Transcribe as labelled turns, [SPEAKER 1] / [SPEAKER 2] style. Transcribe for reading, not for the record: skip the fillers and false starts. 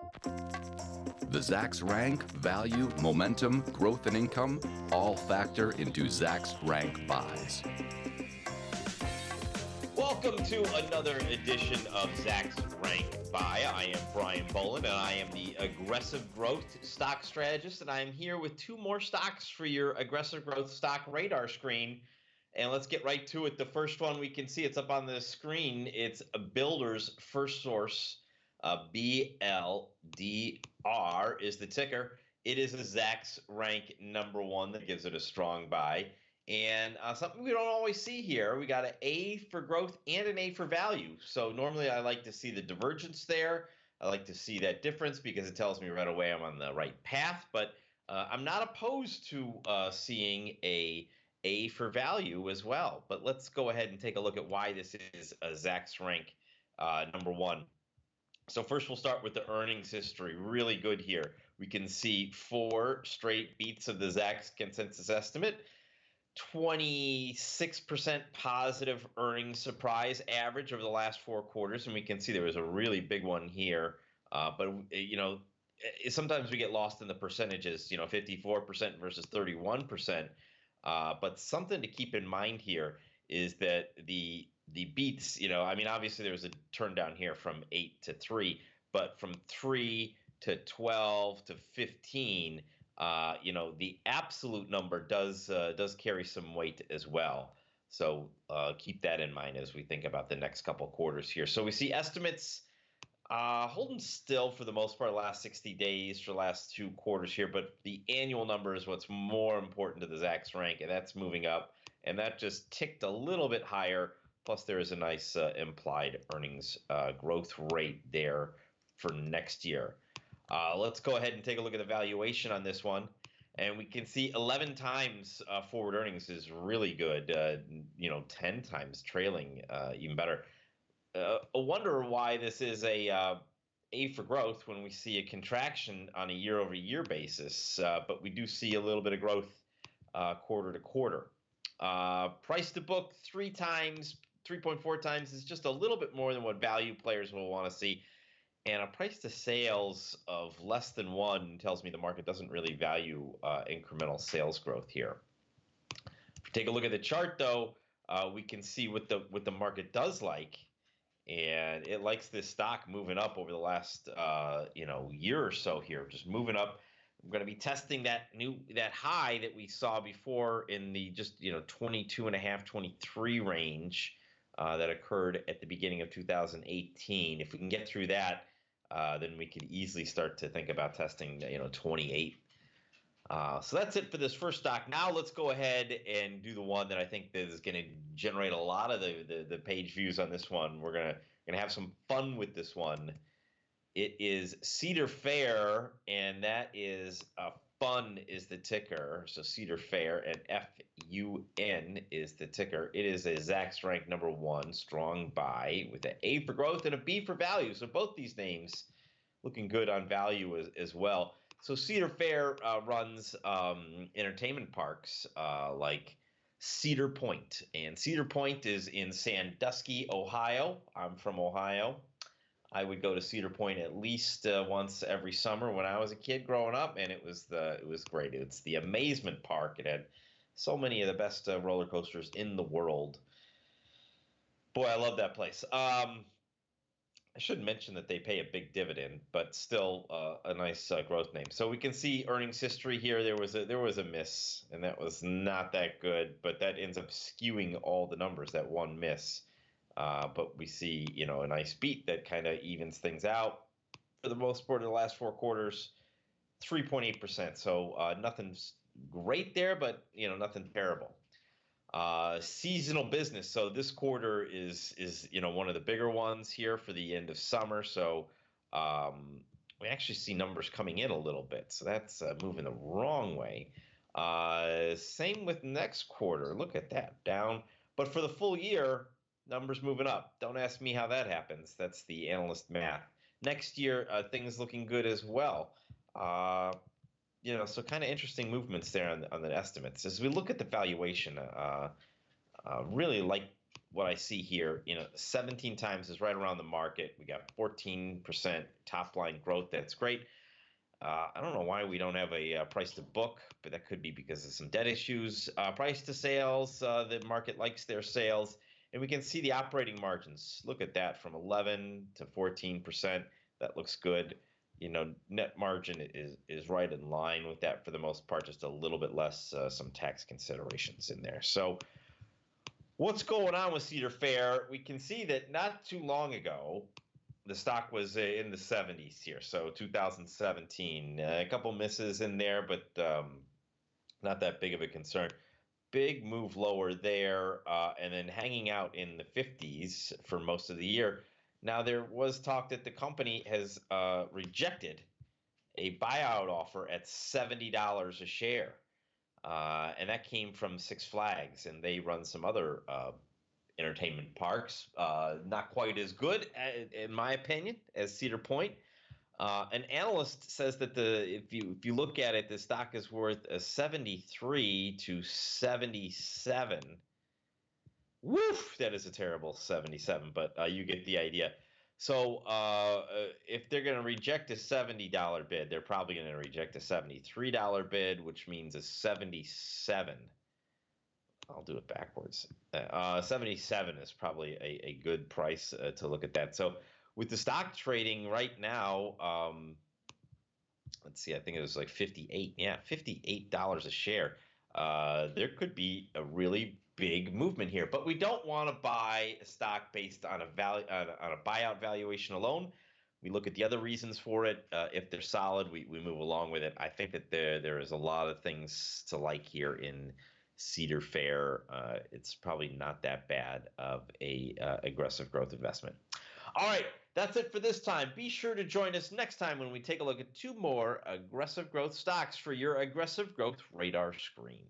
[SPEAKER 1] The Zacks rank, value, momentum, growth, and income all factor into Zacks rank buys.
[SPEAKER 2] Welcome to another edition of Zacks Rank Buy. I am Brian Boland, and I am the aggressive growth stock strategist, and I am here with two more stocks for your aggressive growth stock radar screen. And let's get right to it. The first one we can see, it's up on the screen. It's Builder's FirstSource. BLDR is the ticker. It is a Zacks rank number one that gives it a strong buy. And something we don't always see here, we got an A for growth and an A for value. So normally I like to see the divergence there. I like to see that difference because it tells me right away I'm on the right path. But I'm not opposed to seeing A for value as well. But let's go ahead and take a look at why this is a Zacks rank number one. So first we'll start with the earnings history. Really good here. We can see 4 straight beats of the Zacks consensus estimate. 26% positive earnings surprise average over the last 4 quarters. And we can see there was a really big one here. But, sometimes we get lost in the percentages, 54% versus 31%. But something to keep in mind here is that the beats, obviously there was a turn down here from 8 to 3, but from 3 to 12 to 15, the absolute number does carry some weight as well. So keep that in mind as we think about the next couple quarters here. So we see estimates holding still for the most part, last 60 days for the last 2 quarters here, but the annual number is what's more important to the Zacks rank, and that's moving up, and that just ticked a little bit higher. Plus, there is a nice implied earnings growth rate there for next year. Let's go ahead and take a look at the valuation on this one. And we can see 11 times forward earnings is really good. 10 times trailing, even better. I wonder why this is a for growth when we see a contraction on a year-over-year basis. But we do see a little bit of growth quarter to quarter. Price to book 3 times. 3.4 times is just a little bit more than what value players will want to see. And a price to sales of less than 1 tells me the market doesn't really value incremental sales growth here. If we take a look at the chart, though, we can see what the market does like. And it likes this stock moving up over the last year or so here, just moving up. I'm going to be testing that high that we saw before in the just 22.5, 23 range. That occurred at the beginning of 2018. If we can get through that, then we could easily start to think about testing, 28. So that's it for this first stock. Now let's go ahead and do the one that I think that is going to generate a lot of the page views on this one. We're gonna have some fun with this one. It is Cedar Fair, and that is FUN is the ticker. So Cedar Fair, and FUN is the ticker. It is a Zacks rank number one, strong buy with an A for growth and a B for value. So both these names looking good on value as well. So Cedar Fair runs entertainment parks like Cedar Point. And Cedar Point is in Sandusky, Ohio. I'm from Ohio. I would go to Cedar Point at least once every summer when I was a kid growing up, and it was great. It's the Amazement Park. It had so many of the best roller coasters in the world. Boy, I love that place. I should mention that they pay a big dividend, but still a nice growth name. So we can see earnings history here. There was a miss, and that was not that good, but that ends up skewing all the numbers, that one miss. But we see, a nice beat that kind of evens things out. For the most part of the last 4 quarters, 3.8%. So nothing's great there, but, nothing terrible. Seasonal business. So this quarter is one of the bigger ones here for the end of summer. So we actually see numbers coming in a little bit. So that's moving the wrong way. Same with next quarter. Look at that, down. But for the full year, numbers moving up. Don't ask me how that happens. That's the analyst math. Next year, things looking good as well. So kind of interesting movements there on the estimates. As we look at the valuation, really like what I see here, 17 times is right around the market. We got 14% top line growth. That's great. I don't know why we don't have a price to book, but that could be because of some debt issues. Price to sales, the market likes their sales. And we can see the operating margins. Look at that, from 11 to 14%. That looks good. Net margin is right in line with that for the most part, just a little bit less, some tax considerations in there. So what's going on with Cedar Fair? We can see that not too long ago, the stock was in the 70s here. So 2017, a couple misses in there, but not that big of a concern. Big move lower there, and then hanging out in the 50s for most of the year. Now, there was talk that the company has rejected a buyout offer at $70 a share. And that came from Six Flags, and they run some other entertainment parks. Not quite as good, in my opinion, as Cedar Point. An analyst says that if you look at it, the stock is worth a 73 to 77. Woof! That is a terrible 77, but you get the idea. So if they're going to reject a $70 bid, they're probably going to reject a $73 bid, which means a 77. I'll do it backwards. 77 is probably a good price to look at that. So with the stock trading right now, let's see, I think it was like 58. Yeah, $58 a share. There could be a really big movement here, but we don't want to buy a stock based on a buyout valuation alone. We look at the other reasons for it. If they're solid, we move along with it. I think that there is a lot of things to like here in Cedar Fair. It's probably not that bad of a aggressive growth investment. All right, that's it for this time. Be sure to join us next time when we take a look at 2 more aggressive growth stocks for your aggressive growth radar screen.